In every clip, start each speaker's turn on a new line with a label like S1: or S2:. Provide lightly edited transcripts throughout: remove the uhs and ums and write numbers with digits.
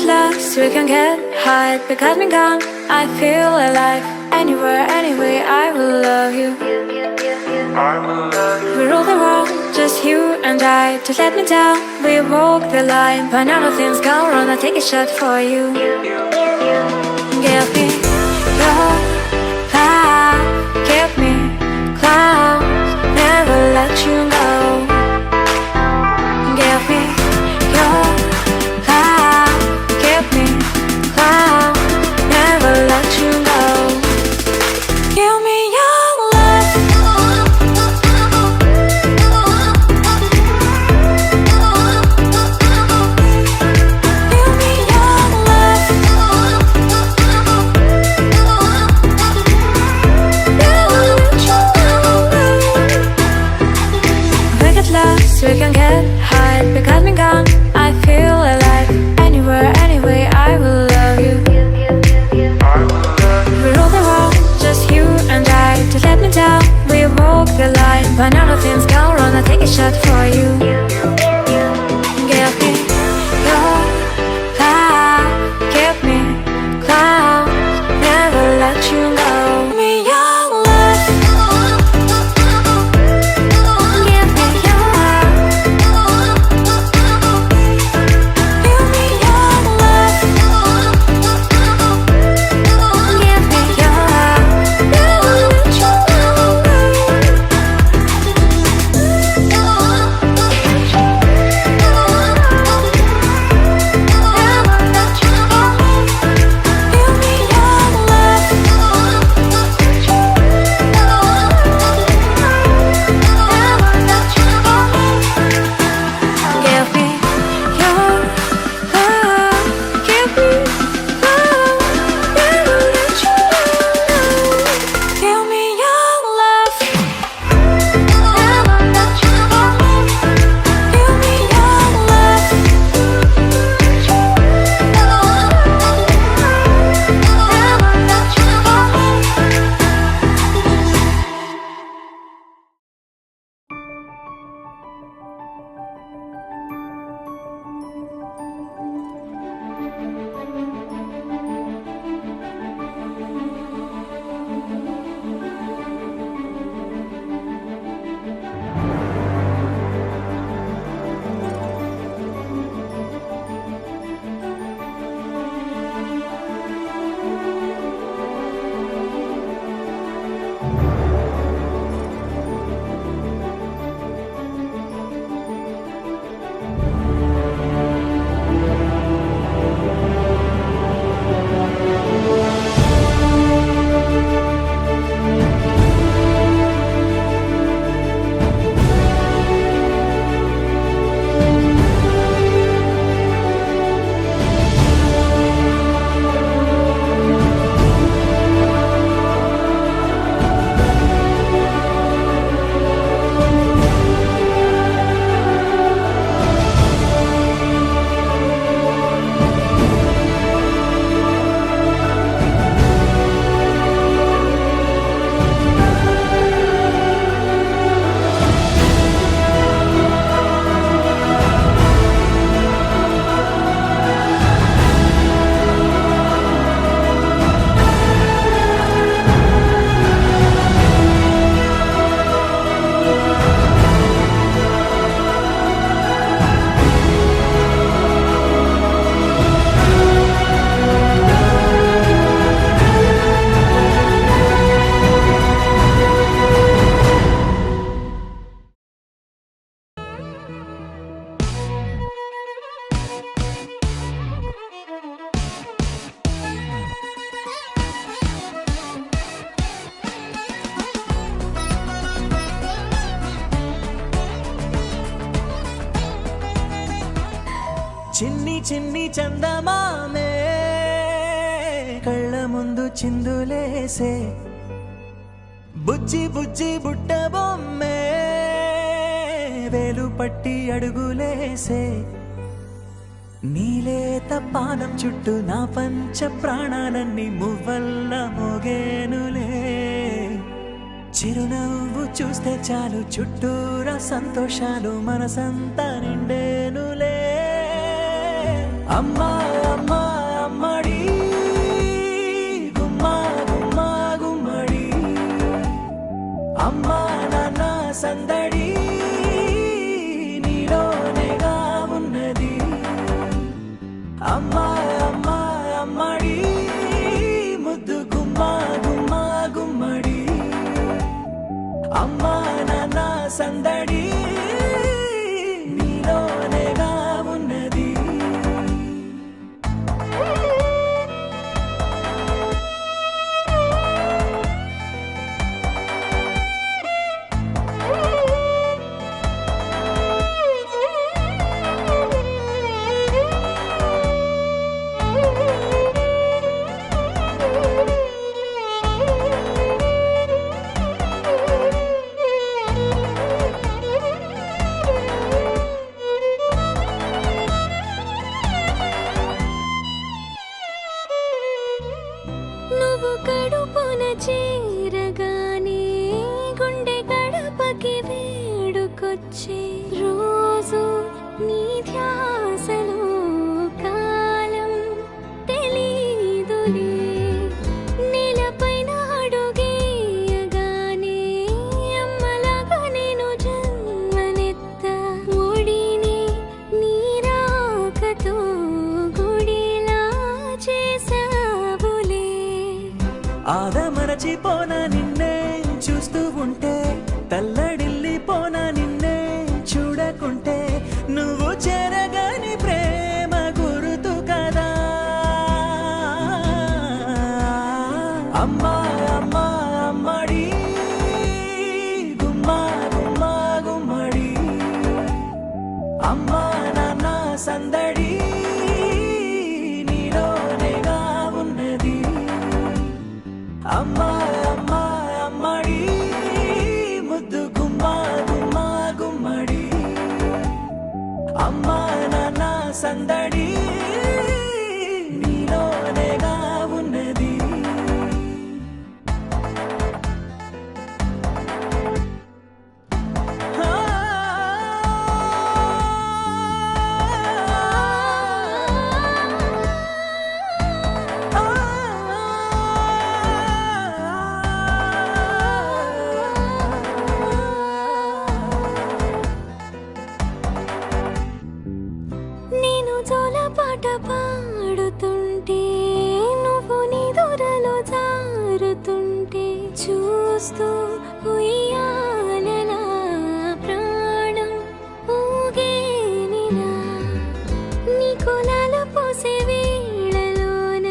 S1: lost, we can get high. Because me gone, I feel alive. Anywhere, anyway, I will love you. We rule the world, just you and I. Just let me down, we walk the line. But now nothing's gone wrong, I'll take a shot for you. Give me your love, give me clouds, never let you go. Give me your love, give me clouds, never let you go. Give me your love. Give me your love. Never let you go. We get lost, we can get high. Because me gone, I feel alive. Anywhere, anyway, I will love you. We rule the world, just you and I. Just let me down, we walk the line. But now nothing's gone wrong, I'll take a shot for you. Give me your love, give me clouds, never let you go. Give me your love. Give me your love. Give me your love. Give me your love. Never let you go.
S2: చిన్ని చిన్ని చందమామే కళ్ళ ముందు చిందులేసే బుజ్జి బుజ్జి బుట్ట బొమ్మే వేలు పట్టి అడుగులేసే నీలేత పానం చుట్టూ నా పంచ ప్రాణాలన్నీ మువ్వల్ల మోగేనులే చిరునవ్వు చూస్తే చాలు చుట్టూరా సంతోషాలు మనసంతా నిండేనులే అమ్మా అమ్మా సందడి నీలోనేగా ఉన్నది.
S1: నువ్వు కడుపున చేరగానే గుండె గడపకి వేడుకొచ్చే రోజు నీ ధ్యాసలో కాలం తెలీదులే. నేలపైన అడుగేయగానే అమ్మలాగా నేను జన్మనెత్త. ఒడిని నీ రాకతో గుడిలా చేసావులే.
S2: ఆదమరచిపోనా నిన్నే చూస్తూ ఉంటే, తల్లడిల్లిపోనా నిన్నే చూడకుంటే. నువ్వు చెరగని ప్రేమ గురుతు కదా. అమ్మా అమ్మా అమ్మడి గుమ్మా గుమ్మా గుమ్మడి. అమ్మా నాన్న సందడి నీలోనేగా ఉన్నది. అమ్మా అమ్మా అమ్మడి ముద్దు గుమ్మా గుమ్మా గుమ్మడి. అమ్మా నాన్న సందడి నీలోనేగా ఉన్నది.
S1: నేను జోలపాట పాడుతుంటే, నువ్వు నీ దూరలో జారుతుంటే చూస్తూ ఉయ్యాలలా ప్రాణం ఊగేనిలా. నీ కులాల పోసే వేళలోన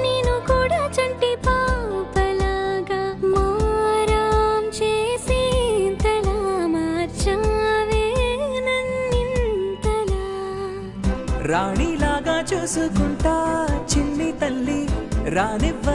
S1: నేను కూడా చంటి పాపలాగా మారాం చేసేంతలా మార్చావే నన్నింతలా.
S2: రాణిలాగా చూసుకుంటా చిన్ని తల్లి, రానివ్వ